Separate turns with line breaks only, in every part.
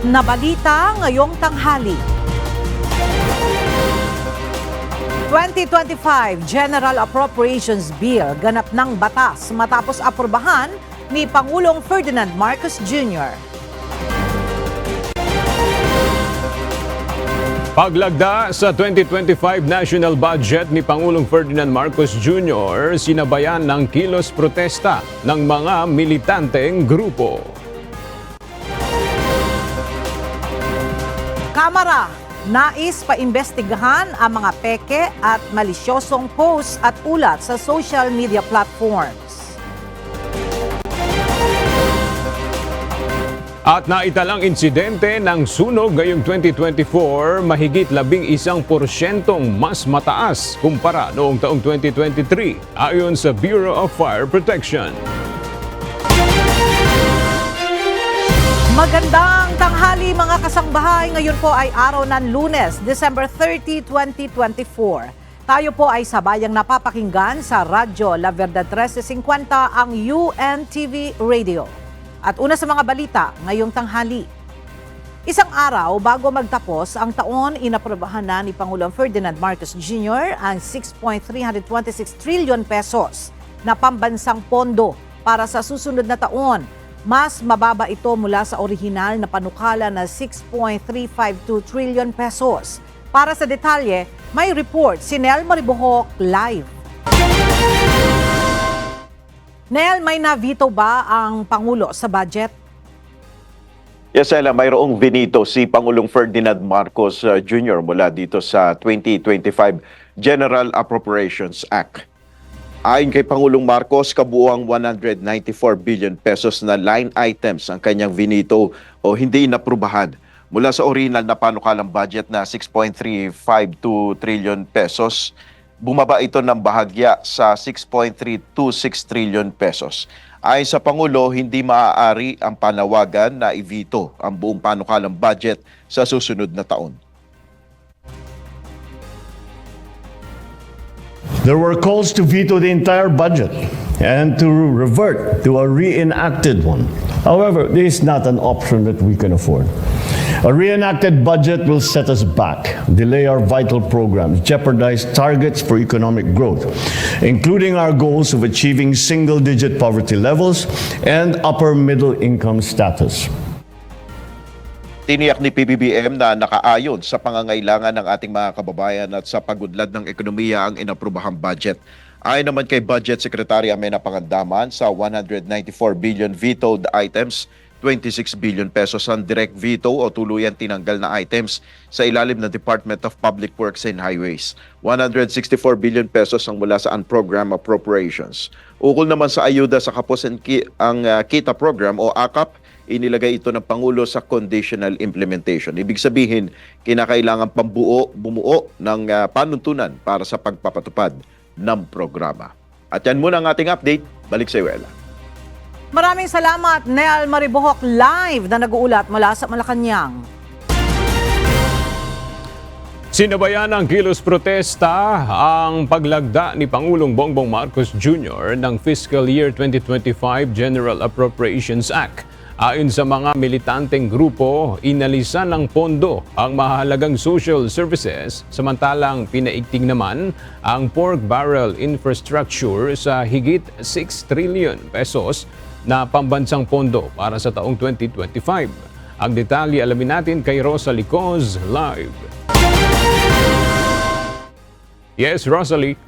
na balita ngayong tanghali. 2025 General Appropriations Bill ganap ng batas matapos aprubahan ni Pangulong Ferdinand Marcos Jr.
Paglagda sa 2025 national budget ni Pangulong Ferdinand Marcos Jr., sinabayan ng kilos protesta ng mga militanteng grupo.
Kamara, nais paimbestigahan ang mga peke at malisyosong posts at ulat sa social media platforms.
At naitalang insidente ng sunog ngayong 2024, mahigit 11% mas mataas kumpara noong taong 2023 ayon sa Bureau of Fire Protection.
Magandang tanghali mga kasangbahay. Ngayon po ay araw ng Lunes, December 30, 2024. Tayo po ay sabayang napapakinggan sa Radyo La Verdad 1350 ang UNTV Radio. At una sa mga balita ngayong tanghali. Isang araw bago magtapos ang taon, inaprobahan na ni Pangulong Ferdinand Marcos Jr. ang 6.326 trillion pesos na pambansang pondo para sa susunod na taon. Mas mababa ito mula sa orihinal na panukala na 6.352 trillion pesos. Para sa detalye, may report si Nel Maribojoc live. Nel, may na-veto ba ang Pangulo sa budget?
Yes, Ella, mayroong vinito si Pangulong Ferdinand Marcos Jr. mula dito sa 2025 General Appropriations Act. Ayon kay Pangulong Marcos, kabuuang 194 billion pesos na line items ang kanyang vinito o hindi inaprubahan. Mula sa original na panukalang budget na 6.352 trillion pesos, bumaba ito ng bahagya sa 6.326 trillion pesos. Ayon sa Pangulo, hindi maaari ang panawagan na i-veto ang buong panukalang budget sa susunod na taon.
There were calls to veto the entire budget and to revert to a reenacted one. However, this is not an option that we can afford. A reenacted budget will set us back, delay our vital programs, jeopardize targets for economic growth, including our goals of achieving single-digit poverty levels and upper middle income status.
Tiniyak ni PBBM na nakaayon sa pangangailangan ng ating mga kababayan at sa pagudlad ng ekonomiya ang inaprubahang budget. Ayon naman kay Budget Secretary Amena Pangandaman, sa 194 billion vetoed items, 26 billion pesos ang direct veto o tuluyan tinanggal na items sa ilalim ng Department of Public Works and Highways. 164 billion pesos ang mula sa unprogrammed appropriations. Ukol naman sa ayuda sa kapos ang KITA program o AKAP, inilagay ito ng Pangulo sa conditional implementation. Ibig sabihin, kinakailangan bumuo ng panuntunan para sa pagpapatupad ng programa. At yan muna ang ating update. Balik sa iyo, Ella.
Maraming salamat, Nel Maribojoc live na nag-uulat mula sa Malacanang.
Sinabayan ng kilos protesta ang paglagda ni Pangulong Bongbong Marcos Jr. ng Fiscal Year 2025 General Appropriations Act. Ayon sa mga militanteng grupo, inalisan ng pondo ang mahalagang social services, samantalang pinaigting naman ang pork barrel infrastructure sa higit 6 trillion pesos na pambansang pondo para sa taong 2025. Ang detalye alamin natin kay Rosalie Coz live. Yes, Rosalie.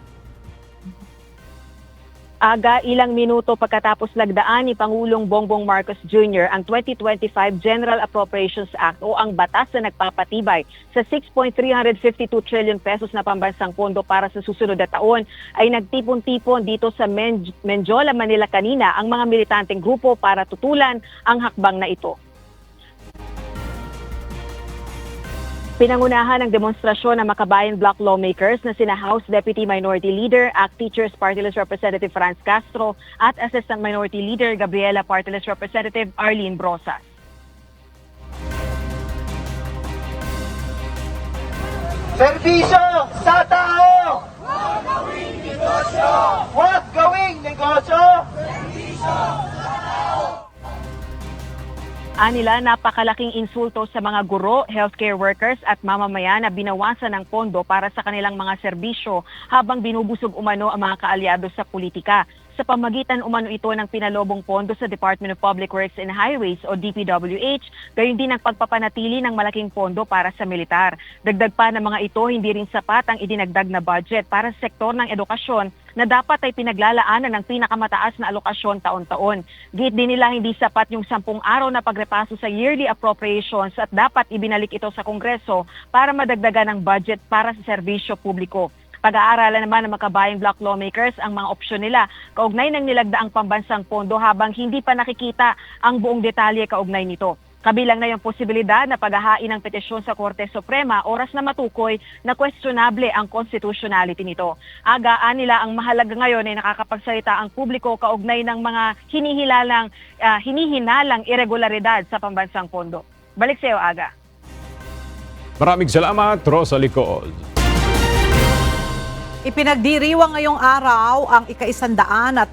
Aga ilang minuto pagkatapos lagdaan ni Pangulong Bongbong Marcos Jr. ang 2025 General Appropriations Act o ang batas na nagpapatibay sa 6.352 trillion pesos na pambansang pondo para sa susunod na taon, ay nagtipon-tipon dito sa Menjola, Manila kanina ang mga militanteng grupo para tutulan ang hakbang na ito. Pinangunahan ng demonstrasyon ng Makabayan Bloc lawmakers na sina House Deputy Minority Leader, ACT Teachers Party List Representative Franz Castro at Assistant Minority Leader Gabriela Party List Representative Arlene Brosas.
Serbisyo sa tao! Huwag gawing negosyo! Huwag gawing negosyo! Serbisyo sa tao!
Anila, napakalaking insulto sa mga guro, healthcare workers at mamamayan na binawasan ng pondo para sa kanilang mga serbisyo habang binubusog umano ang mga kaalyado sa politika. Sa pamagitan umano ito ng pinalobong pondo sa Department of Public Works and Highways o DPWH, gayon din ang pagpapanatili ng malaking pondo para sa militar. Dagdag pa ng mga ito, hindi rin sapat ang idinagdag na budget para sa sektor ng edukasyon na dapat ay pinaglalaanan ng pinakamataas na alokasyon taon-taon. Giit din nila hindi sapat yung 10 araw na pagrepaso sa yearly appropriations at dapat ibinalik ito sa Kongreso para madagdagan ng budget para sa serbisyo publiko. Pag-aaralan naman ng makabayang block lawmakers ang mga opsyon nila kaugnay ng nilagdaang pambansang pondo habang hindi pa nakikita ang buong detalye kaugnay nito. Kabilang na yung posibilidad na paghahain ng petisyon sa Korte Suprema oras na matukoy na questionable ang constitutionality nito. Agaan nila ang mahalaga ngayon ay nakakapagsalita ang publiko kaugnay ng mga hinihinalang irregularidad sa pambansang pondo. Balik sa iyo, Aga.
Maraming salamat, Rosalie Cool.
Ipinagdiriwang ngayong araw ang ika-128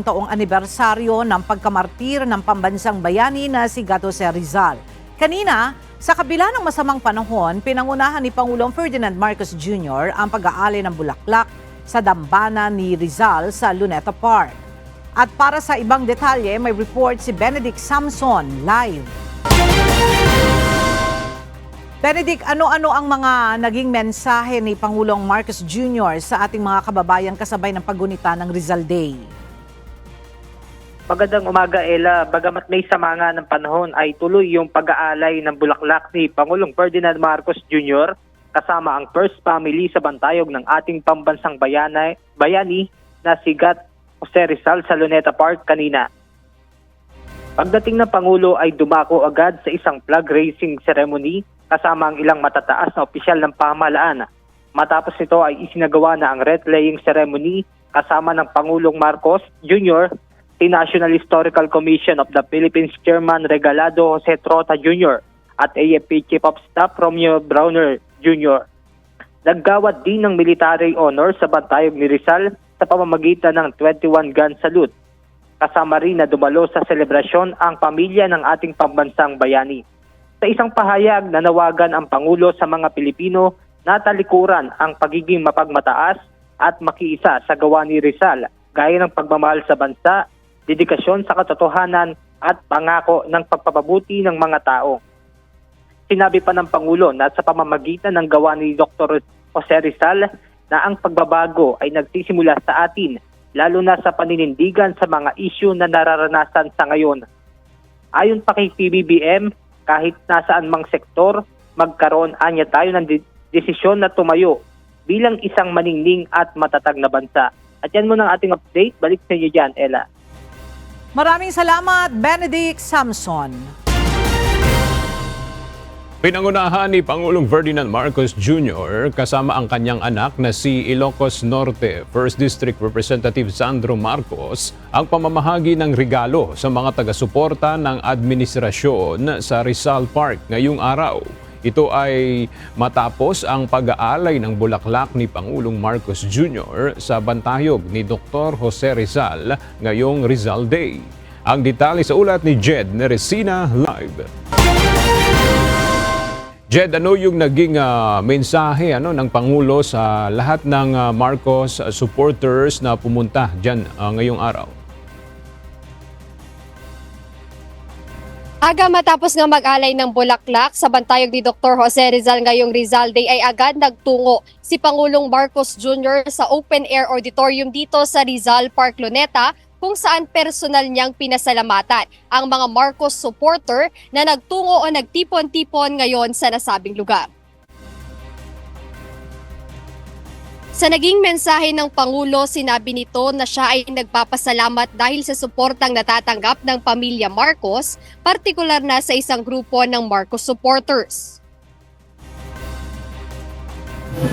taong anibersaryo ng pagkamartir ng pambansang bayani na si Gato C. Rizal. Kanina, sa kabila ng masamang panahon, pinangunahan ni Pangulong Ferdinand Marcos Jr. ang pag-aali ng bulaklak sa dambana ni Rizal sa Luneta Park. At para sa ibang detalye, may report si Benedict Samson live. Benedict, ano-ano ang mga naging mensahe ni Pangulong Marcos Jr. sa ating mga kababayan kasabay ng paggunita ng Rizal Day?
Magandang umaga, Ella. Bagamat may samanga ng panahon ay tuloy yung pag-aalay ng bulaklak ni Pangulong Ferdinand Marcos Jr. kasama ang first family sa bantayog ng ating pambansang bayani na si Gat Jose Rizal sa Luneta Park kanina. Pagdating ng Pangulo ay dumako agad sa isang flag raising ceremony kasama ang ilang matataas na opisyal ng pamahalaan. Matapos nito ay isinagawa na ang wreath laying ceremony kasama ng Pangulong Marcos Jr., the National Historical Commission of the Philippines Chairman Regalado Jose Trota Jr. at AFP Chief of Staff Romeo Browner Jr. Naggawad din ng military honor sa bantayog ni Rizal sa pamamagitan ng 21 gun salute. Kasama rin na dumalo sa selebrasyon ang pamilya ng ating pambansang bayani. Sa isang pahayag, nanawagan ang Pangulo sa mga Pilipino na talikuran ang pagiging mapagmataas at makiisa sa gawa ni Rizal, gaya ng pagmamahal sa bansa, dedikasyon sa katotohanan at pangako ng pagpapabuti ng mga tao. Sinabi pa ng Pangulo na sa pamamagitan ng gawa ni Dr. Jose Rizal na ang pagbabago ay nagsisimula sa atin, lalo na sa paninindigan sa mga isyu na nararanasan sa ngayon. Ayon pa kay PBBM, kahit nasaan mang sektor, magkaroon anya tayo ng desisyon na tumayo bilang isang maningning at matatag na bansa. At yan muna ang ating update. Balik sa inyo dyan, Ella.
Maraming salamat, Benedict Samson.
Pinangunahan ni Pangulong Ferdinand Marcos Jr. kasama ang kanyang anak na si Ilocos Norte 1st District Representative Sandro Marcos ang pamamahagi ng regalo sa mga taga-suporta ng administrasyon sa Rizal Park ngayong araw. Ito ay matapos ang pag-aalay ng bulaklak ni Pangulong Marcos Jr. sa bantayog ni Dr. Jose Rizal ngayong Rizal Day. Ang detalye sa ulat ni Jed Neresina live. Jed, ano yung naging mensahe ng Pangulo sa lahat ng Marcos supporters na pumunta dyan ngayong araw?
Aga matapos nga mag-alay ng bulaklak sa bantayog ni Dr. Jose Rizal ngayong Rizal Day ay agad nagtungo si Pangulong Marcos Jr. sa open-air auditorium dito sa Rizal Park, Luneta, kung saan personal niyang pinasalamatan ang mga Marcos supporter na nagtungo o nagtipon-tipon ngayon sa nasabing lugar. Sa naging mensahe ng Pangulo, sinabi nito na siya ay nagpapasalamat dahil sa suportang natatanggap ng pamilya Marcos, partikular na sa isang grupo ng Marcos supporters.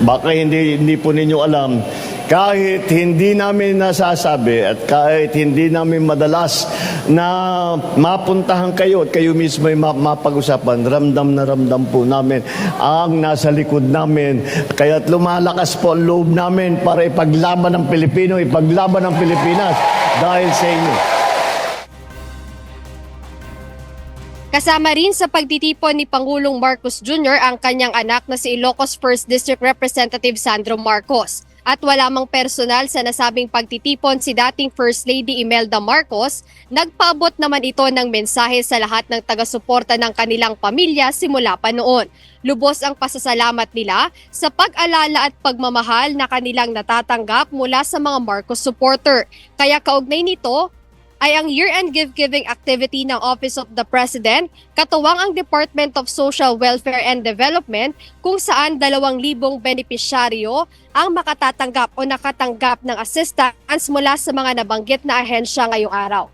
Baka hindi po ninyo alam, kahit hindi namin nasasabi at kahit hindi namin madalas na mapuntahan kayo at kayo mismo ay mapag-usapan, ramdam na ramdam po namin ang nasa likod namin. Kaya't lumalakas po ang loob namin para ipaglaban ng Pilipino, ipaglaban ng Pilipinas dahil sa inyo.
Kasama rin sa pagtitipon ni Pangulong Marcos Jr. ang kanyang anak na si Ilocos 1st District Representative Sandro Marcos. At wala mang personal sa nasabing pagtitipon si dating First Lady Imelda Marcos, nagpaabot naman ito ng mensahe sa lahat ng taga-suporta ng kanilang pamilya simula pa noon. Lubos ang pasasalamat nila sa pag-alala at pagmamahal na kanilang natatanggap mula sa mga Marcos supporter. Kaya kaugnay nito ay ang year-end gift-giving activity ng Office of the President, katuwang ang Department of Social Welfare and Development kung saan 2,000 benepisyaryo ang makatatanggap o nakatanggap ng assistance mula sa mga nabanggit na ahensya ngayong araw.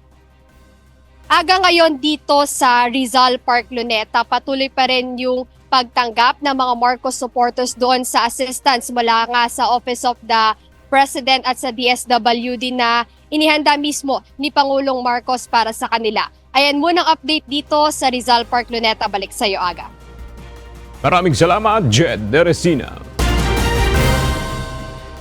Aga ngayon dito sa Rizal Park Luneta, patuloy pa rin yung pagtanggap ng mga Marcos supporters doon sa assistance mula nga sa Office of the President at sa DSWD na inihanda mismo ni Pangulong Marcos para sa kanila. Ayan munang update dito sa Rizal Park Luneta. Balik sa iyo, Aga.
Maraming salamat, Jed de Resina.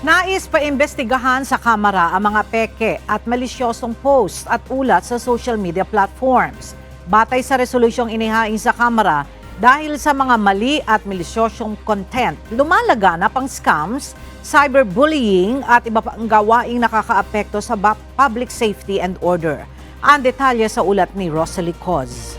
Nais paimbestigahan sa Kamara ang mga peke at malisyosong post at ulat sa social media platforms. Batay sa resolusyong inihain sa Kamara, dahil sa mga mali at malisyosong content, lumalaganap ang scams, cyberbullying at iba pang gawaing nakakaapekto sa public safety and order. Ang detalye sa ulat ni Rosalie Coz.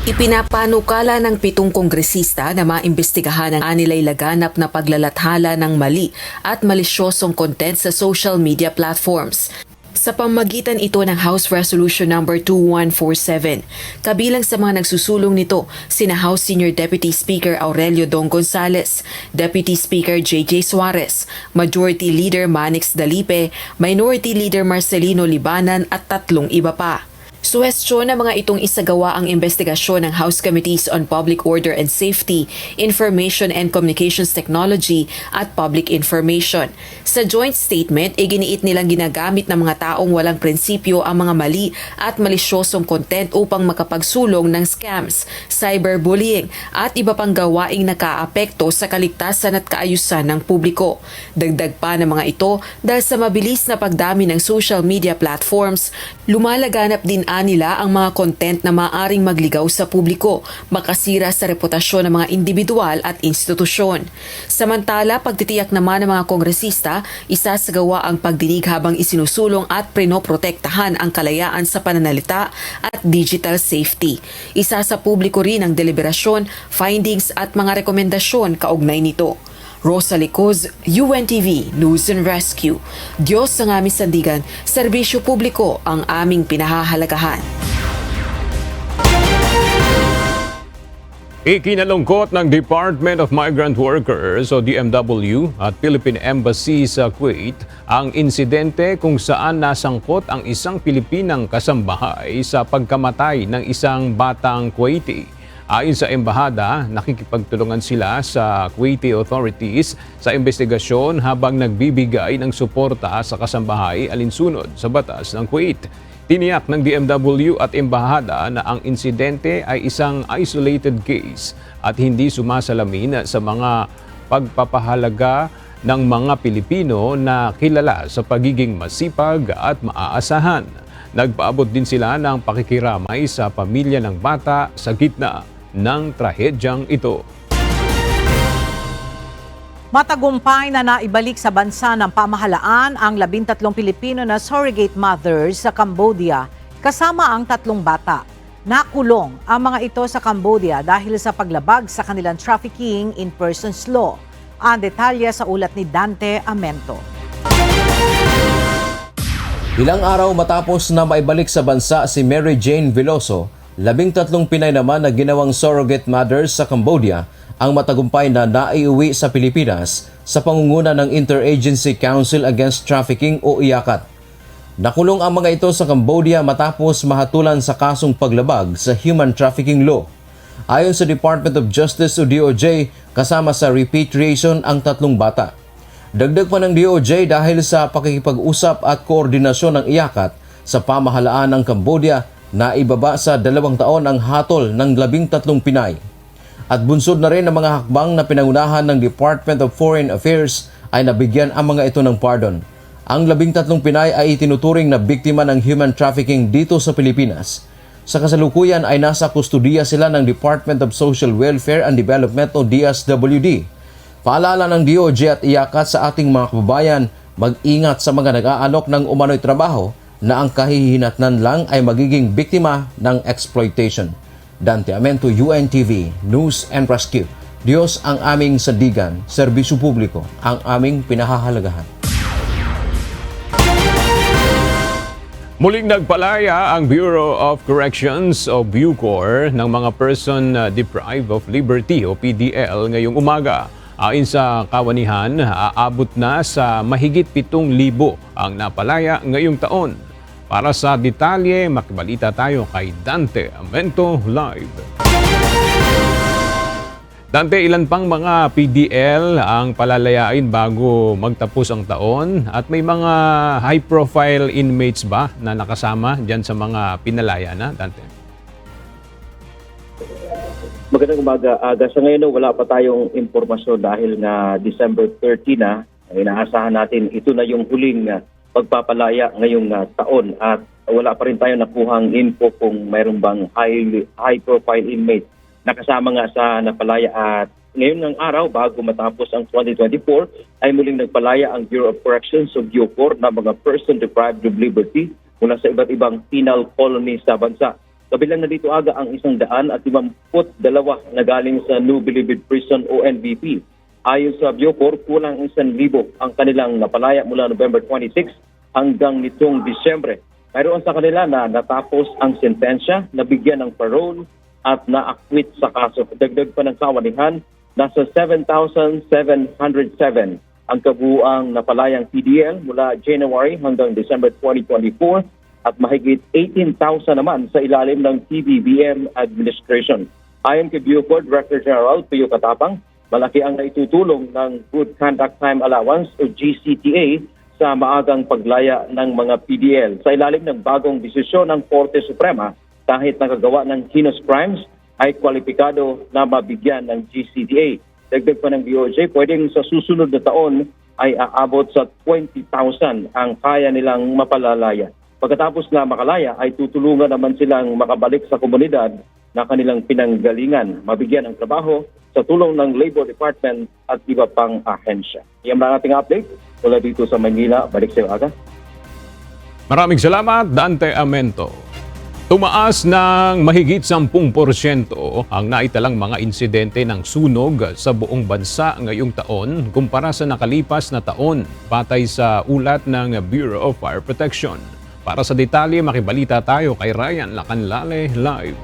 Ipinapanukala ng 7 kongresista na maimbestigahan ang anilay laganap na paglalathala ng mali at malisyosong content sa social media platforms. Sa pamagitan ito ng House Resolution No. 2147, kabilang sa mga nagsusulong nito sina House Senior Deputy Speaker Aurelio Dong Gonzales, Deputy Speaker J.J. Suarez, Majority Leader Manix Dalipe, Minority Leader Marcelino Libanan at 3 iba pa. Suwestyon na mga itong isagawa ang investigasyon ng House Committees on Public Order and Safety, Information and Communications Technology at Public Information. Sa joint statement, iginiit nilang ginagamit ng mga taong walang prinsipyo ang mga mali at malisyosong content upang makapagsulong ng scams, cyberbullying at iba pang gawaing nakaapekto sa kaligtasan at kaayusan ng publiko. Dagdag pa ng mga ito dahil sa mabilis na pagdami ng social media platforms, lumalaganap din nila ang mga content na maaring magligaw sa publiko, makasira sa reputasyon ng mga individual at institusyon. Samantala, pagtitiyak naman ng mga kongresista, isasagawa ang pagdinig habang isinusulong at prinoprotektahan ang kalayaan sa pananalita at digital safety. Isa sa publiko rin ang deliberasyon, findings at mga rekomendasyon kaugnay nito. Rosalie Coz, UNTV News and Rescue. Diyos ang aming sandigan, serbisyo publiko ang aming pinahahalagahan.
Ikinalungkot ng Department of Migrant Workers o DMW at Philippine Embassy sa Kuwait ang insidente kung saan nasangkot ang isang Pilipinang kasambahay sa pagkamatay ng isang batang Kuwaiti. Ayon sa embahada, nakikipagtulungan sila sa Kuwaiti authorities sa investigasyon habang nagbibigay ng suporta sa kasambahay alinsunod sa batas ng Kuwait. Tiniyak ng DMW at embahada na ang insidente ay isang isolated case at hindi sumasalamin sa mga pagpapahalaga ng mga Pilipino na kilala sa pagiging masipag at maaasahan. Nagpaabot din sila ng pakikiramay sa pamilya ng bata sa gitna ng trahedyang ito.
Matagumpay na naibalik sa bansa ng pamahalaan ang 13 Pilipino na surrogate mothers sa Cambodia kasama ang 3 bata. Nakulong ang mga ito sa Cambodia dahil sa paglabag sa kanilang trafficking in persons law. Ang detalye sa ulat ni Dante Amento.
Ilang araw matapos na maibalik sa bansa si Mary Jane Veloso, 13 Pinay naman na ginawang surrogate mothers sa Cambodia ang matagumpay na naiuwi sa Pilipinas sa pangunguna ng Interagency Council Against Trafficking o IACAT. Nakulong ang mga ito sa Cambodia matapos mahatulan sa kasong paglabag sa human trafficking law. Ayon sa Department of Justice o DOJ, kasama sa repatriation ang 3 bata. Dagdag pa ng DOJ dahil sa pakikipag-usap at koordinasyon ng IACAT sa pamahalaan ng Cambodia na ibaba sa 2 taon ang hatol ng 13 Pinay. At bunsod na rin ang mga hakbang na pinangunahan ng Department of Foreign Affairs ay nabigyan ang mga ito ng pardon. Ang 13 Pinay ay itinuturing na biktima ng human trafficking dito sa Pilipinas. Sa kasalukuyan ay nasa kustudiya sila ng Department of Social Welfare and Development o DSWD. Paalala ng DOJ at iyakat sa ating mga kababayan, mag-ingat sa mga nag-aalok ng umano'y trabaho na ang kahihinatnan lang ay magiging biktima ng exploitation. Dante Amento, UNTV, News and Rescue. Diyos ang aming sandigan, serbisyo publiko ang aming pinahahalagahan.
Muling nagpalaya ang Bureau of Corrections o BUCOR ng mga person deprived of liberty o PDL ngayong umaga. Ayon sa kawanihan, aabot na sa mahigit 7,000 ang napalaya ngayong taon. Para sa detalye, makibalita tayo kay Dante Amento Live. Dante, ilan pang mga PDL ang palalayain bago magtapos ang taon? At may mga high-profile inmates ba na nakasama dyan sa mga pinalaya na, Dante?
Magandang umaga. Sa ngayon, wala pa tayong impormasyon dahil nga December 30 na. Inaasahan natin ito na yung huling pagpapalaya ngayong taon at wala pa rin tayo nakuhang info kung mayroon bang high-profile inmates nakasama nga sa napalaya. At ngayon ng araw, bago matapos ang 2024, ay muling nagpalaya ang Bureau of Corrections o BUCOR na mga person deprived of liberty mula sa iba't ibang penal colony sa bansa. Kabilang na dito aga ang 152 na galing sa New Bilibid Prison o NBP. Ayon sa BUCOR, kulang 1,000 ang kanilang napalaya mula November 26 hanggang nitong Disyembre. Mayroon sa kanila na natapos ang sentensya, nabigyan ng parole, at na-acquit sa kaso. Dagdag pa ng kawanihan, nasa 7,707 ang kabuuang napalayang PDL mula January hanggang December 2024 at mahigit 18,000 naman sa ilalim ng PBBM administration. Ayon kay BUCOR Director General Pio Katapang, malaki ang naitutulong ng Good Conduct Time Allowance o GCTA sa maagang paglaya ng mga PDL. Sa ilalim ng bagong desisyon ng Korte Suprema, kahit nakagawa ng heinous crimes, ay kwalipikado na mabigyan ng GCTA. Dagdag pa ng DOJ, pwedeng sa susunod na taon ay aabot sa 20,000 ang kaya nilang mapalalaya. Pagkatapos na makalaya, ay tutulungan naman silang makabalik sa komunidad na kanilang pinanggalingan, mabigyan ng trabaho sa tulong ng Labor Department at iba pang ahensya. Yan ang ating update mula dito sa Manila. Balik sa iyo, Aga.
Maraming salamat, Dante Amento. Tumaas ng mahigit 10% ang naitalang mga insidente ng sunog sa buong bansa ngayong taon kumpara sa nakalipas na taon, batay sa ulat ng Bureau of Fire Protection. Para sa detalye, makibalita tayo kay Ryan Lacanlale Live.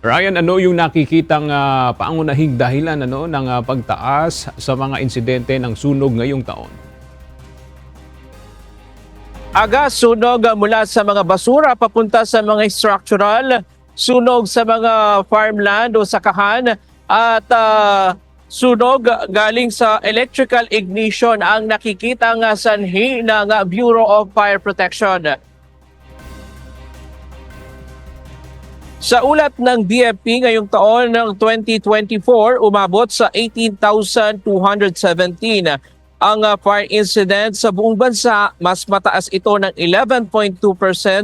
Ryan, ano yung nakikitang pangunahing dahilan ng pagtaas sa mga insidente ng sunog ngayong taon?
Aga, sunog mula sa mga basura papunta sa mga structural, sunog sa mga farmland o sakahan, at sunog galing sa electrical ignition ang nakikitang sanhi ng Bureau of Fire Protection. Sa ulat ng BFP ngayong taon ng 2024, umabot sa 18,217 ang fire incident sa buong bansa. Mas mataas ito ng 11.2%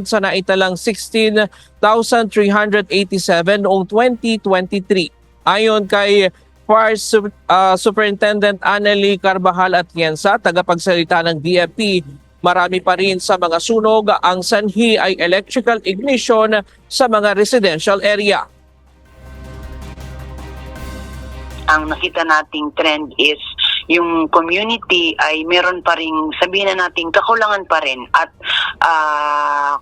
sa naitalang 16,387 noong 2023. Ayon kay Fire Superintendent Anneli Carbajal Atienza, tagapagsalita ng BFP, marami pa rin sa mga sunog ang sanhi ay electrical ignition sa mga residential area.
Ang nakita nating trend is yung community ay meron pa rin, sabihin na natin, kakulangan pa rin at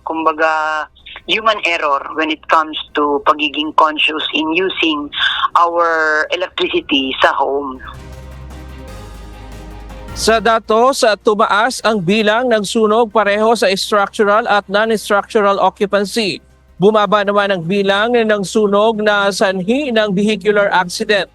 kumbaga human error when it comes to pagiging conscious in using our electricity sa home.
Sa datos, tumaas ang bilang ng sunog pareho sa structural at non-structural occupancy. Bumaba naman ang bilang ng sunog na sanhi ng vehicular accident.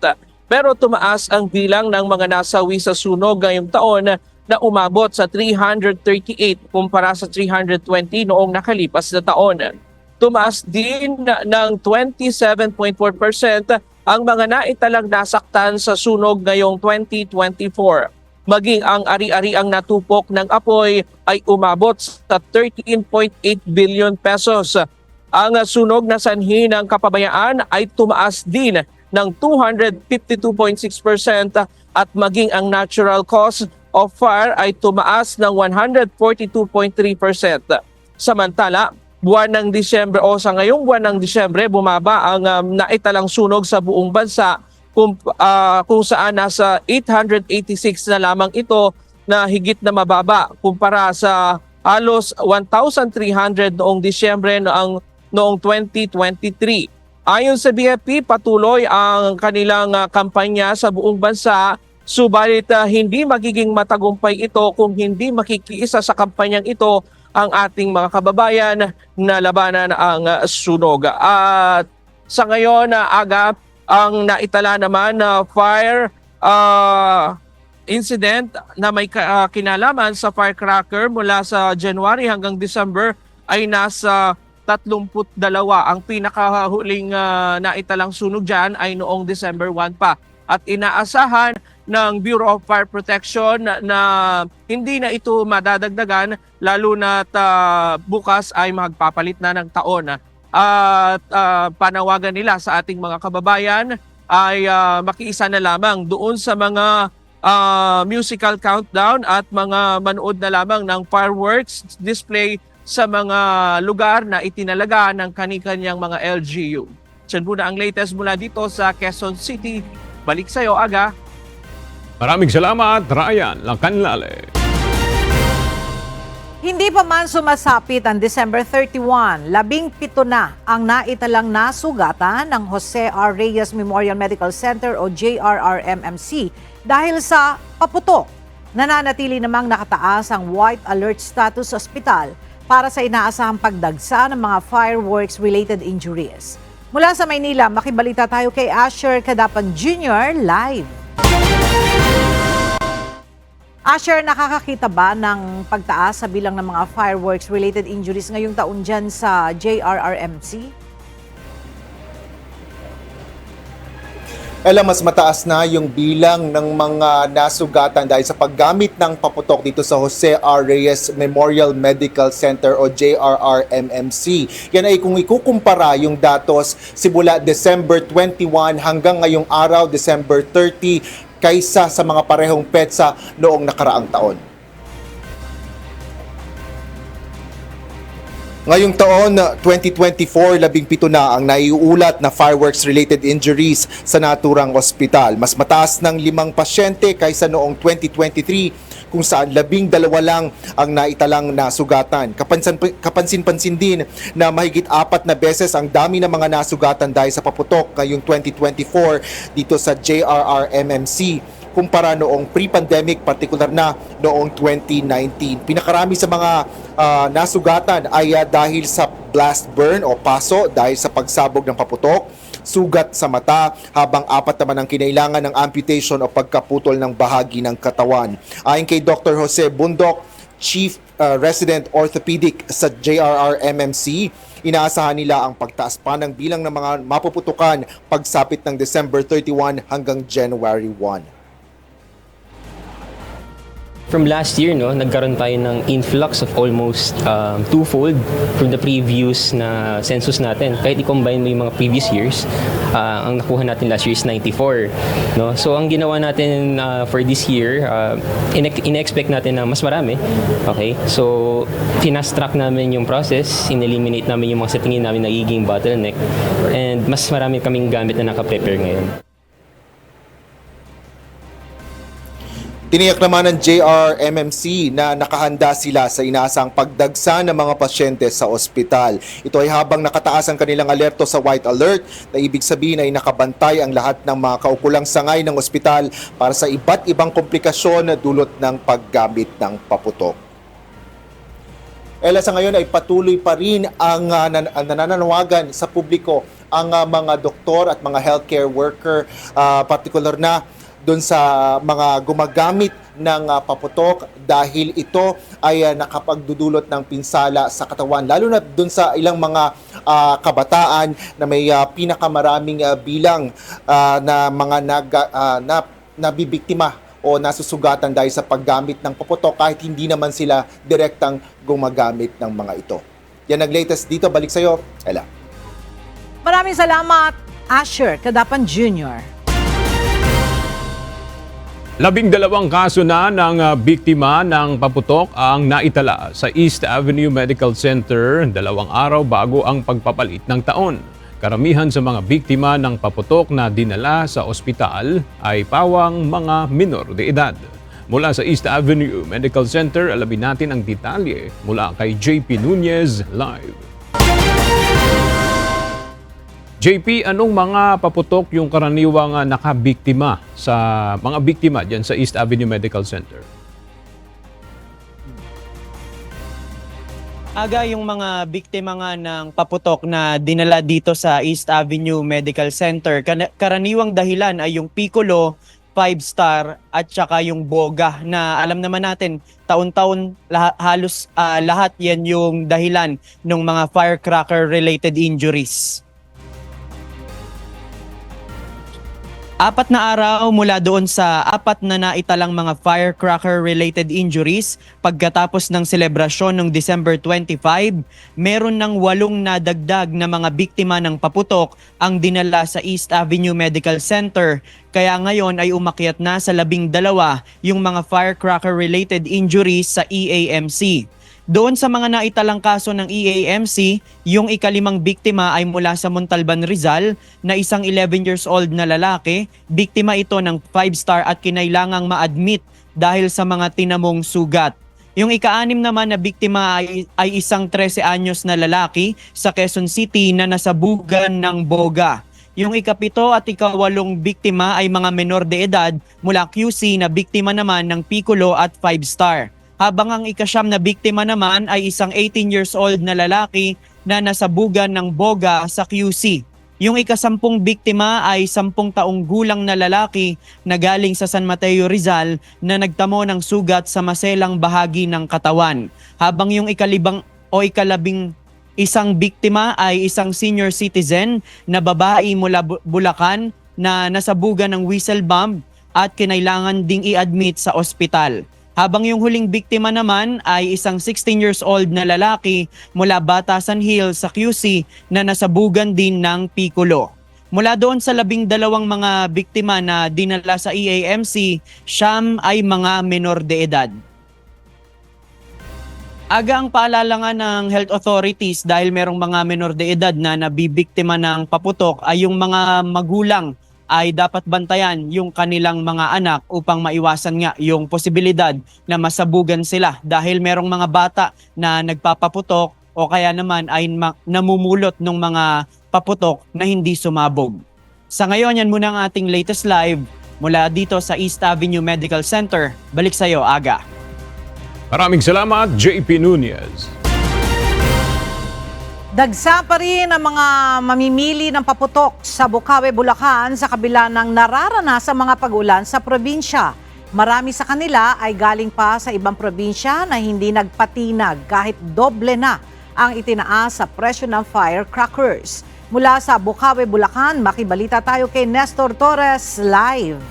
Pero tumaas ang bilang ng mga nasawi sa sunog ngayong taon na umabot sa 338 kumpara sa 320 noong nakalipas na taon. Tumaas din ng 27.4% ang mga naitalang nasaktan sa sunog ngayong 2024. maging ang ari-ariang natupok ng apoy ay umabot sa 13.8 billion pesos. Ang sunog na sanhi ng kapabayaan ay tumaas din ng 252.6% at maging ang natural cause of fire ay tumaas ng 142.3%. Samantala, buwan ng Disyembre o sa ngayong buwan ng Disyembre, bumaba ang naitalang sunog sa buong bansa kung saan nasa 886 na lamang ito na higit na mababa kumpara sa halos 1,300 noong Disyembre noong 2023. Ayon sa BFP, patuloy ang kanilang kampanya sa buong bansa, subalit hindi magiging matagumpay ito kung hindi makikiisa sa kampanyang ito ang ating mga kababayan na labanan ang sunog. At sa ngayon, agap ang naitala naman na fire incident na may kinalaman sa firecracker mula sa January hanggang December ay nasa 32. Ang pinakahuling naitalang sunog dyan ay noong December 1 pa. At inaasahan ng Bureau of Fire Protection na hindi na ito madadagdagan lalo na bukas ay magpapalit na ng taon. At panawagan nila sa ating mga kababayan ay makiisa na lamang doon sa mga musical countdown at mga manood na lamang ng fireworks display sa mga lugar na itinalaga ng kani-kanyang mga LGU. Diyan muna ang latest mula dito sa Quezon City. Balik sa'yo, Aga.
Maraming salamat, Ryan Lacanlale.
Hindi pa man sumasapit ang December 31, 17 na ang naitalang nasugatan ng Jose R. Reyes Memorial Medical Center o JRRMMC dahil sa paputok. Nananatili namang nakataas ang white alert status sa ospital para sa inaasahang pagdagsa ng mga fireworks-related injuries. Mula sa Maynila, makibalita tayo kay Asher Cadapan Jr. live. Asher, nakakakita ba ng pagtaas sa bilang ng mga fireworks-related injuries ngayong taon dyan sa JRRMC?
Mas mataas na yung bilang ng mga nasugatan dahil sa paggamit ng paputok dito sa Jose R. Reyes Memorial Medical Center o JRRMMC. Yan ay kung ikukumpara yung datos simula December 21 hanggang ngayong araw, December 30, kaysa sa mga parehong petsa noong nakaraang taon. Ngayong taon, 2024, 17 na ang naiulat na fireworks-related injuries sa naturang ospital. Mas mataas ng 5 pasyente kaysa noong 2023 kung saan 12 lang ang naitalang nasugatan. Kapansin-pansin din na mahigit 4 na beses ang dami ng mga nasugatan dahil sa paputok ngayong 2024 dito sa JRRMMC kumpara noong pre-pandemic, partikular na noong 2019. Pinakarami sa mga nasugatan ay dahil sa blast burn o paso dahil sa pagsabog ng paputok, sugat sa mata, habang 4 naman ang kinailangan ng amputation o pagkaputol ng bahagi ng katawan. Ayon kay Dr. Jose Bundok, Chief Resident Orthopedic sa JRRMMC, inaasahan nila ang pagtaas pa ng bilang ng mga mapuputukan pagsapit ng December 31 hanggang January 1.
From last year, nagkaroon tayo ng influx of almost twofold from the previous na census natin. Kahit i-combine mo yung mga previous years, ang nakuha natin last year is 94. So ang ginawa natin for this year, in-expect natin na mas marami. Okay? So fast track namin yung process, in-eliminate namin yung mga sa tingin namin nagiging bottleneck, and mas marami kaming gamit na naka-prepare ngayon.
Tiniyak naman ng JRMMC na nakahanda sila sa inaasang pagdagsa ng mga pasyente sa ospital. Ito ay habang nakataas ang kanilang alerto sa white alert, na ibig sabihin ay nakabantay ang lahat ng mga kaukulang sangay ng ospital para sa iba't ibang komplikasyon na dulot ng paggamit ng paputok. Sa ngayon ay patuloy pa rin ang nananawagan sa publiko ang mga doktor at mga healthcare worker, partikular na doon sa mga gumagamit ng paputok dahil ito ay nakapagdudulot ng pinsala sa katawan, lalo na doon sa ilang mga kabataan na may pinakamaraming bilang na mga nabibiktima o nasusugatan dahil sa paggamit ng paputok kahit hindi naman sila direktang gumagamit ng mga ito. Yan ang latest dito. Balik sa'yo, Ella.
Maraming salamat, Asher Kadapan Jr.
12 kaso na ng biktima ng paputok ang naitala sa East Avenue Medical Center 2 araw bago ang pagpapalit ng taon. Karamihan sa mga biktima ng paputok na dinala sa ospital ay pawang mga minor de edad. Mula sa East Avenue Medical Center, alamin natin ang detalye mula kay JP Nunez live. JP, anong mga paputok yung karaniwang nakabiktima sa mga biktima diyan sa East Avenue Medical Center?
Aga, yung mga biktima nga ng paputok na dinala dito sa East Avenue Medical Center, karaniwang dahilan ay yung Piccolo, 5-star at saka yung Boga na alam naman natin taon-taon halos lahat yan yung dahilan ng mga firecracker related injuries. 4 na araw mula doon sa 4 na naitalang mga firecracker-related injuries pagkatapos ng selebrasyon ng December 25, meron ng 8 nadagdag na mga biktima ng paputok ang dinala sa East Avenue Medical Center. Kaya ngayon ay umakyat na sa 12 yung mga firecracker-related injuries sa EAMC. Doon sa mga naitalang kaso ng EAMC, yung ika-5 biktima ay mula sa Montalban, Rizal na isang 11 years old na lalaki. Biktima ito ng 5-star at kinailangang ma-admit dahil sa mga tinamong sugat. Yung ika-6 naman na biktima ay isang 13 anyos na lalaki sa Quezon City na nasabugan ng Boga. Yung ika-7 at ika-8 biktima ay mga menor de edad mula QC na biktima naman ng Piccolo at 5-star. Habang ang ika-9 na biktima naman ay isang 18 years old na lalaki na nasabugan ng Boga sa QC. Yung ika-10 biktima ay 10 taong gulang na lalaki na galing sa San Mateo, Rizal na nagtamo ng sugat sa maselang bahagi ng katawan. Habang yung ika-11 biktima ay isang senior citizen na babae mula Bulacan na nasabugan ng whistle bomb at kinailangan ding i-admit sa ospital. Habang yung huling biktima naman ay isang 16 years old na lalaki mula Batasan Hills sa QC na nasabugan din ng Piccolo. Mula doon sa 12 mga biktima na dinala sa EAMC, 9 ay mga menor de edad. Aga ang paalala nga ng health authorities dahil merong mga menor de edad na nabibiktima ng paputok ay yung mga magulang ay dapat bantayan yung kanilang mga anak upang maiwasan nga yung posibilidad na masabugan sila dahil merong mga bata na nagpapaputok o kaya naman ay namumulot ng mga paputok na hindi sumabog. Sa ngayon, yan muna ang ating latest live mula dito sa East Avenue Medical Center. Balik sa'yo, Aga.
Maraming salamat, JP Nunez.
Dagsa pa rin ang mga mamimili ng paputok sa Bukawi, Bulacan sa kabila ng nararanasan mga pag-ulan sa probinsya. Marami sa kanila ay galing pa sa ibang probinsya na hindi nagpatinag kahit doble na ang itinaas sa presyo ng firecrackers. Mula sa Bukawi, Bulacan, makibalita tayo kay Nestor Torres live.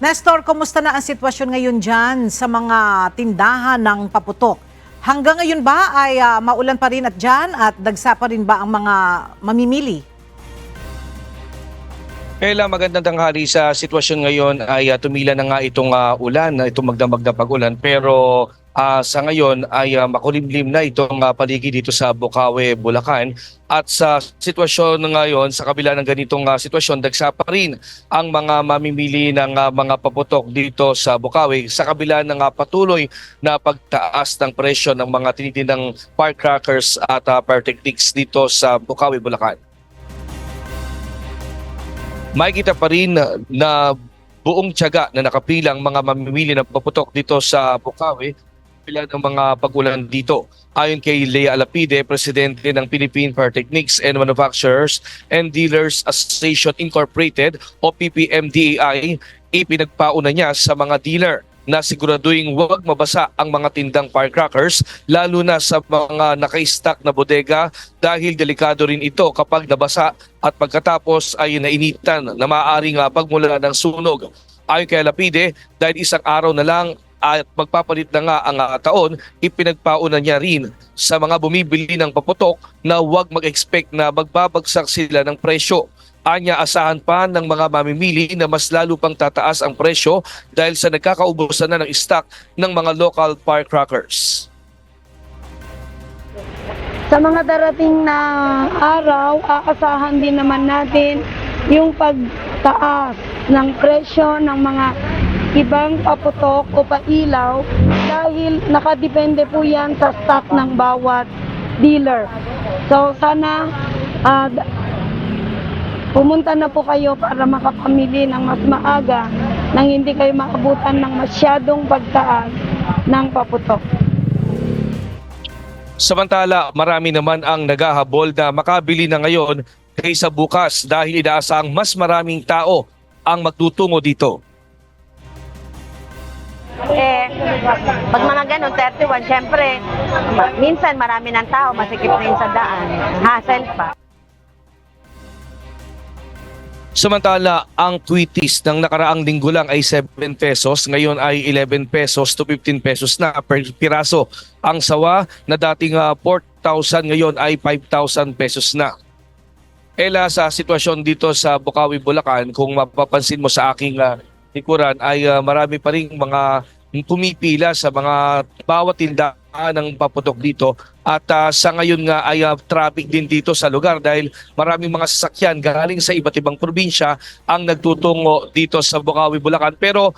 Nestor, kumusta na ang sitwasyon ngayon dyan sa mga tindahan ng paputok? Hanggang ngayon ba ay maulan pa rin at dyan at dagsa pa rin ba ang mga mamimili?
Kailang magandang tanghali. Sa sitwasyon ngayon ay tumila na nga itong ulan, itong magdamag na pag-ulan. Pero sa ngayon ay makulimlim na itong paligid dito sa Bukawi, Bulacan. At sa sitwasyon ngayon, sa kabila ng ganitong sitwasyon, dagsa pa rin ang mga mamimili ng mga paputok dito sa Bukawi sa kabila ng patuloy na pagtaas ng presyo ng mga tinitindang firecrackers at pyrotechnics dito sa Bukawi, Bulacan. Makikita pa rin na buong tiyaga na nakapilang mga mamimili ng paputok dito sa Bukawi pila ng mga pag-ulan dito. Ayon kay Lea Alapide, presidente ng Philippine Pyrotechnics and Manufacturers and Dealers Association Incorporated o PPMDAI, ipinagpauna niya sa mga dealer na siguraduhin huwag mabasa ang mga tindang firecrackers lalo na sa mga naka-stock na bodega dahil delikado rin ito kapag nabasa at pagkatapos ay nainitan na maaaring pagmula ng sunog. Ayon kay Lapide, dahil isang araw na lang at magpapalit na nga ang taon, ipinagpauna niya rin sa mga bumibili ng paputok na huwag mag-expect na magbabagsak sila ng presyo. Anya, asahan pa ng mga mamimili na mas lalo pang tataas ang presyo dahil sa nagkakaubusan na ng stock ng mga local firecrackers.
Sa mga darating na araw, aasahan din naman natin yung pagtaas ng presyo ng mga ibang paputok o pailaw dahil nakadepende po yan sa stock ng bawat dealer. So sana pumunta na po kayo para makapamili ng mas maaga nang hindi kayo maabutan ng masyadong pagtaas ng paputok.
Samantala, marami naman ang naghahabol na makabili na ngayon kaysa bukas dahil inaasang mas maraming tao ang magtutungo dito.
Pag mga ganun, 31, syempre, minsan marami ng tao, masikip na yun sa daan. Hassle pa.
Samantala, ang kwitis ng nakaraang linggo lang ay 7 pesos, ngayon ay 11 pesos to 15 pesos na per piraso. Ang sawa na dating 4,000 ngayon ay 5,000 pesos na. Ela, sa sitwasyon dito sa Bocaue, Bulacan, kung mapapansin mo sa aking likuran ay marami pa rin mga pumipila sa mga bawat tindahan ng paputok dito at sa ngayon nga ay traffic din dito sa lugar dahil maraming mga sasakyan galing sa iba't ibang probinsya ang nagtutungo dito sa Bocaue, Bulacan. Pero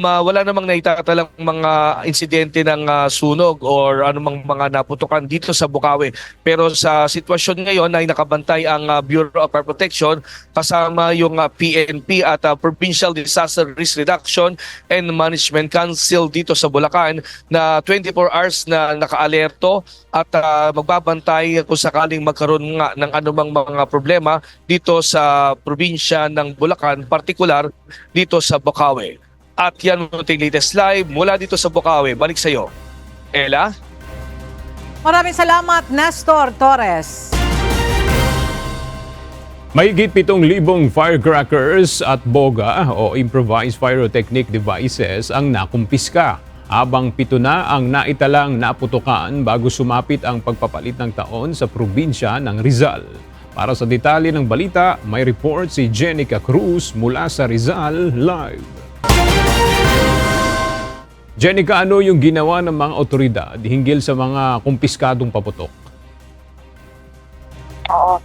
wala namang naitatalang mga insidente ng sunog or anumang mga naputukan dito sa Bocaue. Pero sa sitwasyon ngayon ay nakabantay ang Bureau of Fire Protection kasama yung PNP at Provincial Disaster Risk Reduction and Management Council dito sa Bulacan na 24 hours na naka-alerto at magbabantay kung sakaling magkaroon nga ng anumang mga problema dito sa probinsya ng Bulacan, partikular dito sa Bocaue. At yan ang ating latest live mula dito sa Bocaue. Balik sa iyo, Ella.
Maraming salamat, Nestor Torres.
Mahigit 7,000 firecrackers at boga o improvised pyrotechnic devices ang nakumpiska. Habang 7 na ang naitalang naputukan bago sumapit ang pagpapalit ng taon sa probinsya ng Rizal. Para sa detalye ng balita, may report si Jenica Cruz mula sa Rizal Live. Jenica, ano yung ginawa ng mga otoridad hinggil sa mga kumpiskadong paputok?
Oo.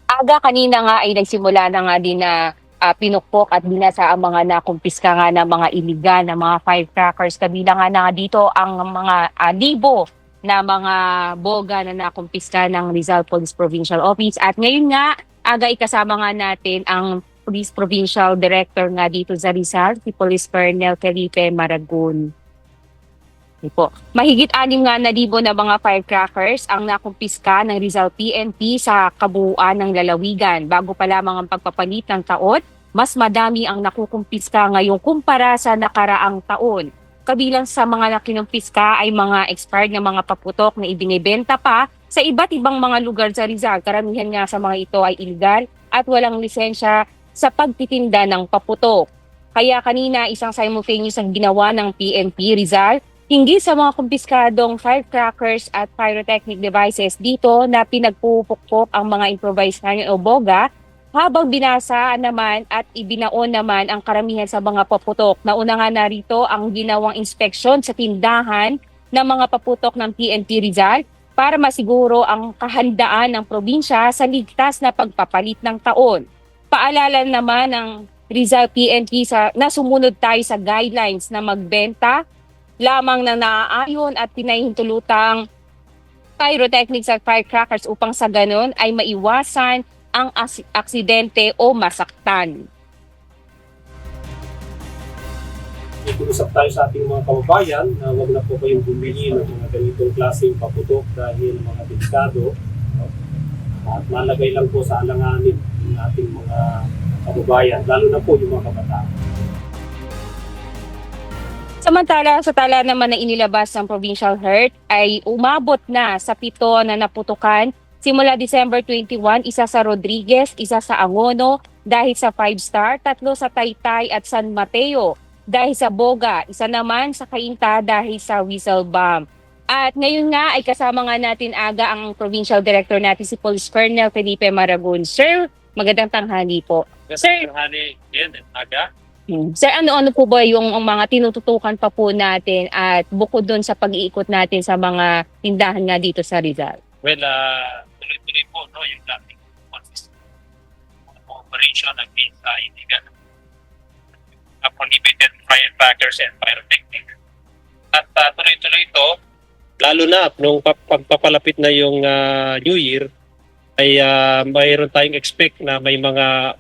Aga kanina nga ay nagsimula na nga din na pinukpok at binasa ang mga nakumpiska nga ng mga iligan na mga firecrackers. Kabilang nga na dito ang mga libo na mga boga na nakumpiska ng Rizal Police Provincial Office. At ngayon nga, aga ikasama nga natin ang Police Provincial Director nga dito sa Rizal, si Police Colonel Felipe Maragon. Po. Mahigit 6,000 na mga firecrackers ang nakumpiska ng Rizal PNP sa kabuuan ng lalawigan. Bago pa lamang ang pagpapalit ng taon, mas madami ang nakukumpiska ngayong kumpara sa nakaraang taon. Kabilang sa mga nakinumpiska ay mga expired na mga paputok na ibinebenta pa sa iba't ibang mga lugar sa Rizal. Karamihan nga sa mga ito ay illegal at walang lisensya sa pagtitinda ng paputok. Kaya kanina isang simultaneous ang ginawa ng PNP Rizal hinggil sa mga kumpiskadong firecrackers at pyrotechnic devices dito na pinagpupukpok ang mga improvised o boga habang binasa naman at ibinaon naman ang karamihan sa mga paputok. Nauna nga narito ang ginawang inspeksyon sa tindahan ng mga paputok ng PNP Rizal para masiguro ang kahandaan ng probinsya sa ligtas na pagpapalit ng taon. Paalala naman ng Rizal PNP na sumunod tayo sa guidelines na magbenta lamang na naaayon at pinahintulutang pyrotechnics at firecrackers upang sa ganon ay maiwasan ang aksidente o masaktan.
Ikiusap tayo sa ating mga kababayan na huwag na po kayong bumili ng mga ganitong klaseng paputok dahil mga delikado at malagay lang po sa alanganin ng ating mga kababayan, lalo na po yung mga kabataan.
Samantala, sa tala naman na inilabas ng Provincial Health ay umabot na sa 7 na naputukan simula December 21, isa sa Rodriguez, isa sa Angono, dahil sa 5-star, 3 sa Taytay at San Mateo, dahil sa Boga, isa naman sa Cainta dahil sa whistle bomb. At ngayon nga ay kasama nga natin aga ang Provincial Director natin si Police Colonel Felipe Maragon. Sir, magandang tanghali po. Sir,
aga.
Sir, ano po ba yung mga tinututukan pa po natin at bukod doon sa pag-iikot natin sa mga tindahan nga dito sa Rizal?
Well, tuloy-tuloy po no, yung dating consistent operation against illegal prohibited firecrackers and pyrotechnics. At tuloy-tuloy ito, lalo na nung pagpapalapit na yung New Year, ay mayroon tayong expect na may mga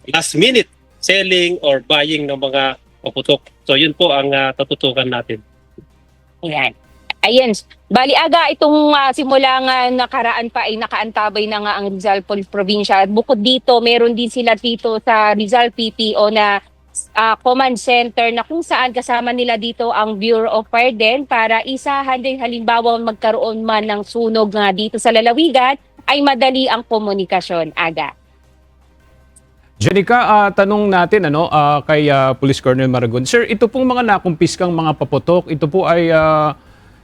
last minute selling or buying ng mga paputok. So yun po ang tututukan natin.
Ayan. Ayan. Bali aga itong simula nga nakaraan pa ay nakaantabay na nga ang Rizal Police Provincial. At bukod dito, meron din sila dito sa Rizal PPO na command center na kung saan kasama nila dito ang Bureau of Fire din para isahan din halimbawa magkaroon man ng sunog nga dito sa lalawigan ay madali ang komunikasyon aga.
Jenica, tanong natin kay Police Colonel Maragon. Sir, ito pong mga nakumpiskang mga paputok, ito po ay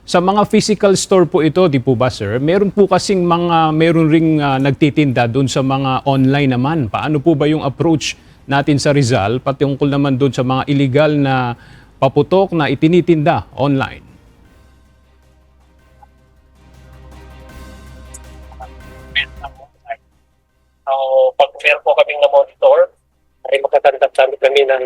sa mga physical store po ito, di po ba sir? Meron po kasing meron ring nagtitinda doon sa mga online naman. Paano po ba yung approach natin sa Rizal patungkol naman doon sa mga illegal na paputok na itinitinda online?
So, pag meron po kaming na-monitor, ay makatanggap kami ng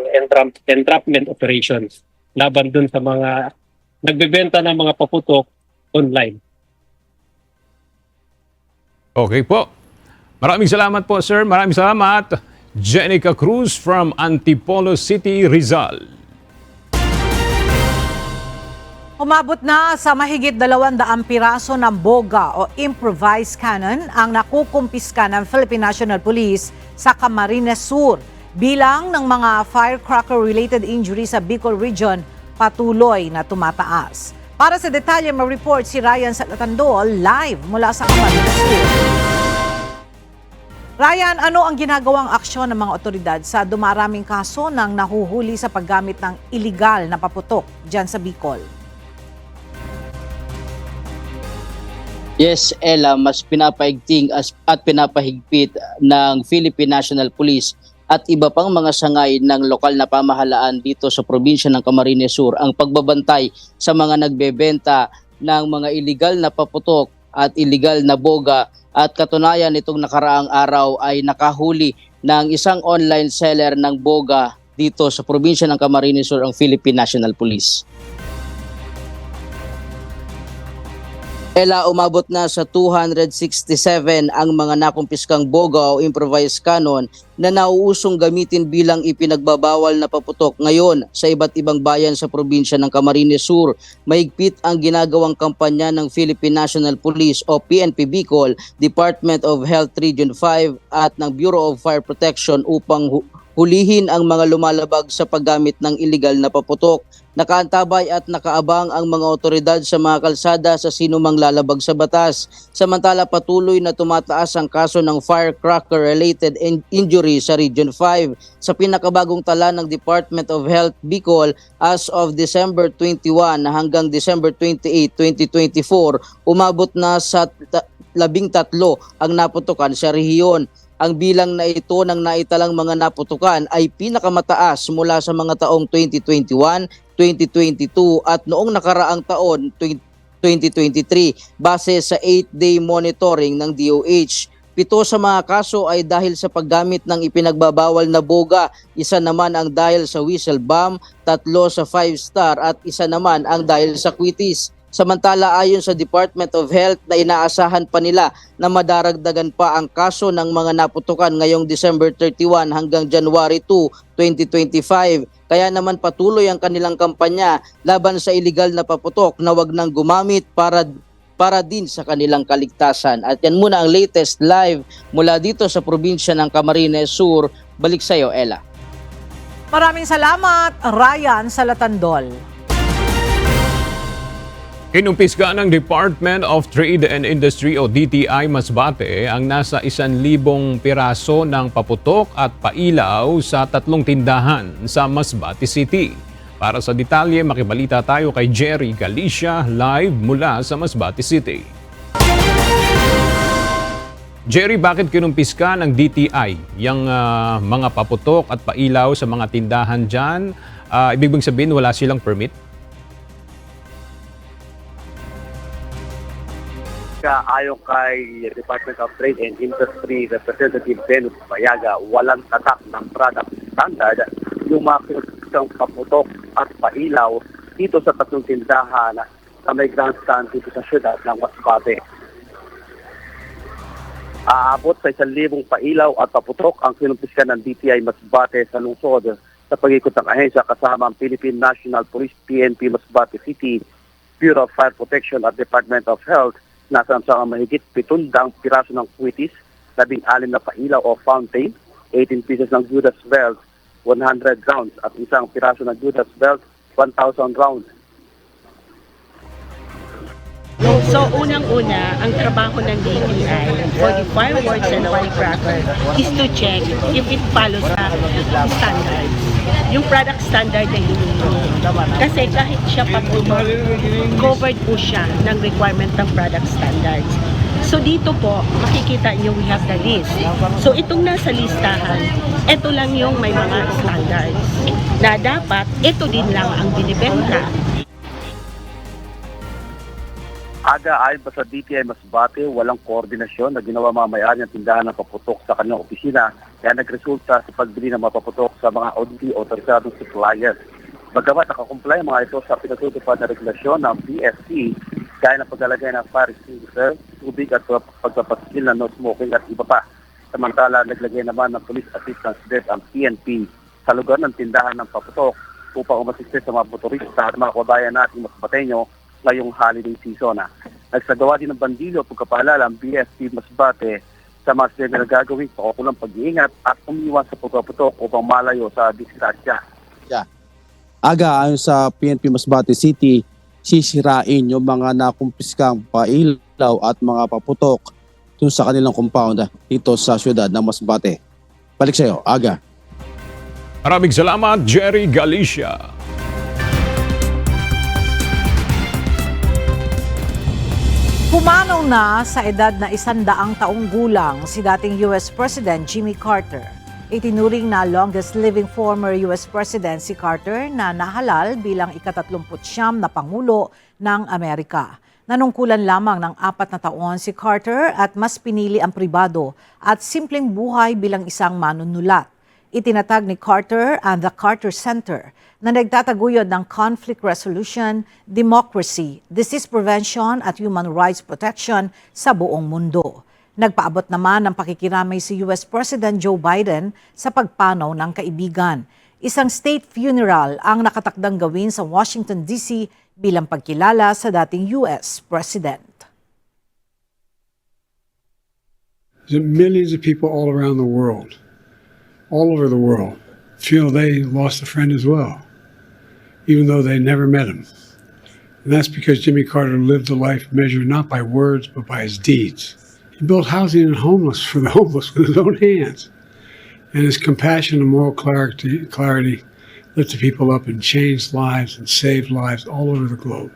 entrapment operations laban dun sa mga nagbebenta ng mga paputok online.
Okay po. Maraming salamat po sir. Maraming salamat. Jenica Cruz from Antipolo City, Rizal.
Umabot na sa mahigit 200 piraso ng boga o improvised cannon ang nakukumpiska ng Philippine National Police sa Camarines Sur. Bilang ng mga firecracker-related injuries sa Bicol Region patuloy na tumataas. Para sa detalye, ma-report si Ryan Salatandol live mula sa Camarines Sur. Ryan, ano ang ginagawang aksyon ng mga otoridad sa dumaraming kaso ng nahuhuli sa paggamit ng iligal na paputok dyan sa Bicol?
Yes, Ella, mas pinapaigting at pinapahigpit ng Philippine National Police at iba pang mga sangay ng lokal na pamahalaan dito sa probinsya ng Camarines Sur ang pagbabantay sa mga nagbebenta ng mga iligal na paputok at iligal na boga, at katunayan nitong nakaraang araw ay nakahuli ng isang online seller ng boga dito sa probinsya ng Camarines Sur ang Philippine National Police. Ella, umabot na sa 267 ang mga nakumpiskang boga o improvised cannon na nauusong gamitin bilang ipinagbabawal na paputok ngayon sa iba't ibang bayan sa probinsya ng Camarines Sur. Mahigpit ang ginagawang kampanya ng Philippine National Police o PNP Bicol, Department of Health Region 5 at ng Bureau of Fire Protection upang hulihin ang mga lumalabag sa paggamit ng iligal na paputok. Nakaantabay at nakaabang ang mga otoridad sa mga kalsada sa sinumang lalabag sa batas. Samantala, patuloy na tumataas ang kaso ng firecracker-related injury sa Region 5. Sa pinakabagong tala ng Department of Health Bicol as of December 21 hanggang December 28, 2024, umabot na sa 13 ang naputukan sa rehiyon. Ang bilang na ito ng naitalang mga naputukan ay pinakamataas mula sa mga taong 2021, 2022 at noong nakaraang taon 2023 base sa 8-day monitoring ng DOH. 7 sa mga kaso ay dahil sa paggamit ng ipinagbabawal na boga, 1 naman ang dahil sa whistle bomb, 3 sa 5-star at 1 naman ang dahil sa quitis. Samantala, ayon sa Department of Health na inaasahan pa nila na madaragdagan pa ang kaso ng mga naputukan ngayong December 31 hanggang January 2, 2025. Kaya naman patuloy ang kanilang kampanya laban sa iligal na paputok na wag nang gumamit para din sa kanilang kaligtasan. At yan muna ang latest live mula dito sa probinsya ng Camarines Sur. Balik sa iyo, Ella.
Maraming salamat, Ryan Salatandol.
Kinumpiska ng Department of Trade and Industry o DTI Masbate ang nasa 1,000 piraso ng paputok at pailaw sa 3 tindahan sa Masbate City. Para sa detalye, makibalita tayo kay Jerry Galicia live mula sa Masbate City. Jerry, bakit kinumpiska ng DTI yung mga paputok at pailaw sa mga tindahan dyan? Ibig sabihin wala silang permit?
Ayon kay Department of Trade and Industry Representative Venus Bayaga, walang tatak ng product standard yung mga kinumpiskang paputok at pailaw dito sa 3 tindahan sa may grandstand dito sa syudad ng Masbate. Aabot sa 1,000 pailaw at paputok ang kinumpiska ng DTI Masbate sa lungsod sa pag-ikot ng ahensya kasama ang Philippine National Police PNP Masbate City, Bureau of Fire Protection at Department of Health. Nasaan sa mahigit 700 piraso ng kwitis, 16 na pailaw o fountain, 18 pieces ng Judas belt, 100 rounds at isang piraso ng Judas belt, 1,000 rounds.
So unang-una, ang trabaho ng DTI for the fireworks and firecracker is to check if it follows the standards. Yung product standard na hinihingi. Kasi kahit siya paputok, covered po siya ng requirement ng product standards. So dito po, makikita niyo we have the list. So itong nasa listahan, ito lang yung may mga standards na dapat ito din lang ang binibenta.
Ayon pa sa DTI Masbate, walang koordinasyon na ginawa mga may-ari ng tindahan ng paputok sa kanilang opisina kaya nagresulta sa pagbili ng mga paputok sa mga ODT o autorisadong suppliers. Bagamat nakakumply ang mga ito sa pinatutupad na regulasyon ng PSC gaya ng paglalagay ng fire extinguisher, tubig at pagpapaskil ng no smoking at iba pa. Samantala, naglagay naman ng Police Assistance Desk ang PNP sa lugar ng tindahan ng paputok upang umasiste sa mga motorista at mga kababayan nating Masbateño ngayong holiday season. Nagsagawa din ng bandilyo at pagkapaalala ang BSP Masbate sa mga sila na gagawin sa kukulang pag-iingat at umiwas sa pagpaputok upang malayo sa distansya.
Ayon sa PNP Masbate City, sisirain yung mga nakumpiskang pailaw at mga paputok dun sa kanilang compound dito sa syudad ng Masbate. Balik sa iyo, Aga.
Maraming salamat, Jerry Galicia.
Pumanaw na sa edad na 100 taong gulang si dating US President Jimmy Carter. Itinuring na longest living former US President si Carter na nahalal bilang ika-39 na Pangulo ng Amerika. Nanungkulan lamang ng 4 na taon si Carter at mas pinili ang pribado at simpleng buhay bilang isang manunulat. Itinatag ni Carter ang The Carter Center na nagtataguyod ng conflict resolution, democracy, disease prevention at human rights protection sa buong mundo. Nagpaabot naman ng pakikiramay si US President Joe Biden sa pagpanaw ng kaibigan. Isang state funeral ang nakatakdang gawin sa Washington, D.C. bilang pagkilala sa dating US President.
Millions of people all around the world, all over the world, feel they lost a friend as well, even though they never met him. And that's because Jimmy Carter lived a life measured not by words, but by his deeds. He built housing for the homeless with his own hands. And his compassion and moral clarity lifted people up and changed lives and saved lives all over the globe.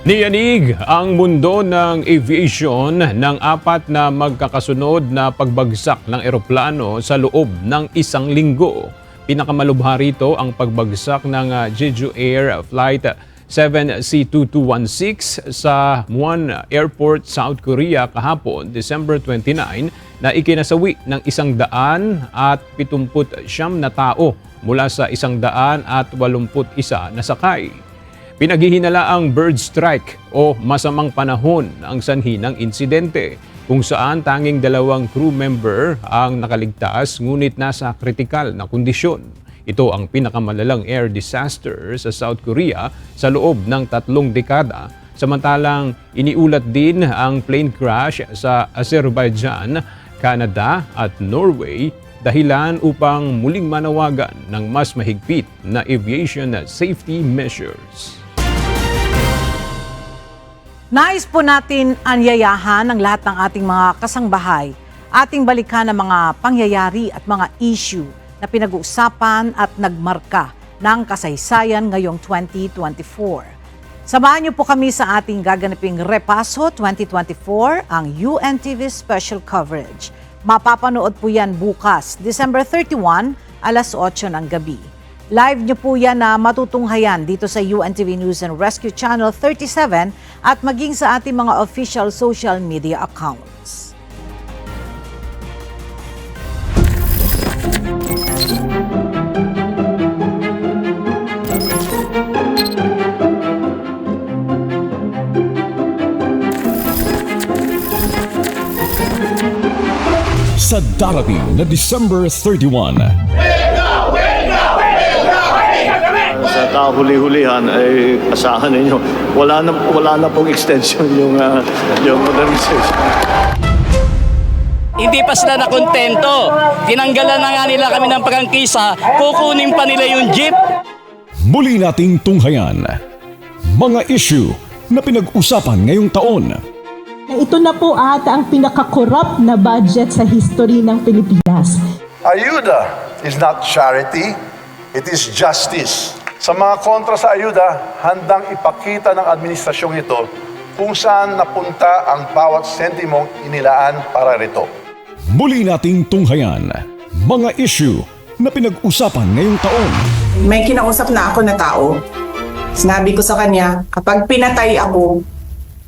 Niyanig ang mundo ng aviation ng 4 na magkakasunod na pagbagsak ng eroplano sa loob ng 1 linggo. Pinakamalubha rito ang pagbagsak ng Jeju Air Flight 7C2216 sa Muan Airport, South Korea kahapon, December 29, na ikinasawi ng 179 na tao mula sa 181 na sakay. Pinaghihinala ang bird strike o masamang panahon ang sanhi ng insidente kung saan tanging 2 crew member ang nakaligtas ngunit nasa kritikal na kondisyon. Ito ang pinakamalalang air disaster sa South Korea sa loob ng 3 dekada. Samantalang iniulat din ang plane crash sa Azerbaijan, Canada at Norway dahilan upang muling manawagan ng mas mahigpit na aviation safety measures.
Nais po natin anyayahan ng lahat ng ating mga kasangbahay, ating balikan ang mga pangyayari at mga issue na pinag-uusapan at nagmarka ng kasaysayan ngayong 2024. Samahan niyo po kami sa ating gaganaping Repaso 2024, ang UNTV Special Coverage. Mapapanood po yan bukas, December 31, alas 8 ng gabi. Live niyo po yan na matutunghayan dito sa UNTV News and Rescue Channel 37 at maging sa ating mga official social media accounts.
Sa darating na December 31.
Sa kahuli-hulihan ay asahan ninyo, wala na pong extension yung modernization.
Hindi pa sila nakontento. Tinanggalan na nga nila kami ng pagangkisa, kukunin pa nila yung jeep.
Muli nating tunghayan mga issue na pinag-usapan ngayong taon.
Ito na po ata ang pinaka-corrupt na budget sa history ng Pilipinas.
Ayuda is not charity, it is justice. Sa mga kontra sa ayuda, handang ipakita ng administrasyong ito kung saan napunta ang bawat sentimong inilaan para rito.
Muli nating tunghayan mga issue na pinag-usapan ngayong taon.
May kinausap na ako na tao. Sinabi ko sa kanya, kapag pinatay ako,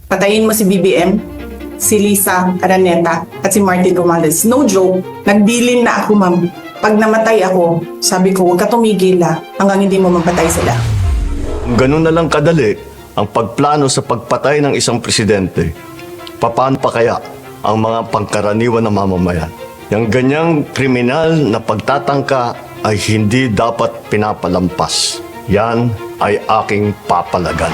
patayin mo si BBM, si Lisa Araneta, at si Martin Romualdez. No joke, nagbilin na ako, ma'am. Pag namatay ako, sabi ko, huwag ka tumigil hanggang hindi mo mapatay sila.
Ganun na lang kadali ang pagplano sa pagpatay ng isang presidente. Paano pa kaya ang mga pangkaraniwan na mamamayan? Yung ganyang kriminal na pagtatangka ay hindi dapat pinapalampas. Yan ay aking papalagan.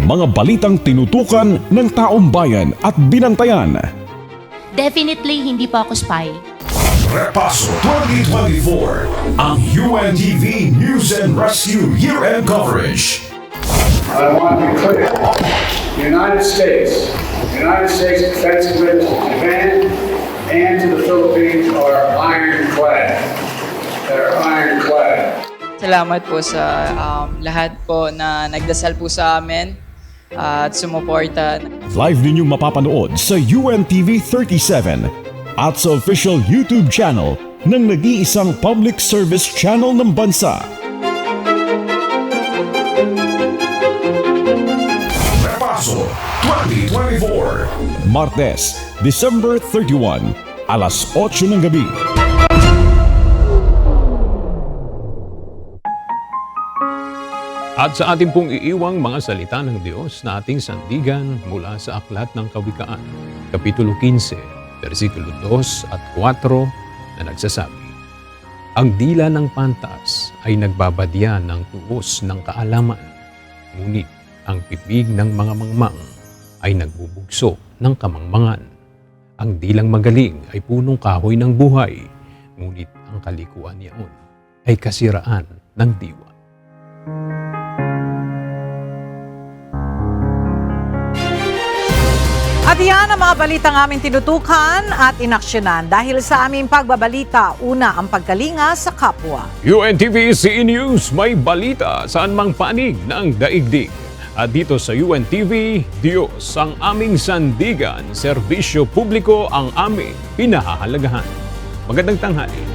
Mga balitang tinutukan ng taong bayan at binantayan.
Definitely hindi po ako spy.
Repaso 2024, ang UNTV News and Rescue Year-End Coverage.
I want to be clear. The United States defense commitments to Japan and to the Philippines are ironclad. They're ironclad.
Salamat po sa lahat po na nagdasal po sa amin at sumuporta.
Live ninyong mapapanood sa UNTV 37 at sa official YouTube channel ng nag-iisang public service channel ng bansa. Repaso 2024, Martes, December 31, alas 8 ng gabi.
At sa ating pong iiwang mga salita ng Diyos na ating sandigan mula sa Aklat ng Kawikaan, Kapitulo 15, versikulo 2 at 4 na nagsasabi, ang dila ng pantas ay nagbabadya ng tuos ng kaalaman, ngunit ang pipig ng mga mangmang ay nagbubugso ng kamangmangan. Ang dilang magaling ay punong kahoy ng buhay, ngunit ang kalikuan niyaon ay kasiraan ng diwa.
At yan ang mga balitang aming tinutukan at inaksyonan dahil sa aming pagbabalita, una ang pagkalinga sa kapwa.
UNTV CE News, may balita saan mang panig ng daigdig. At dito sa UNTV, Diyos ang aming sandigan, serbisyo publiko ang aming pinahahalagahan. Magandang tanghali.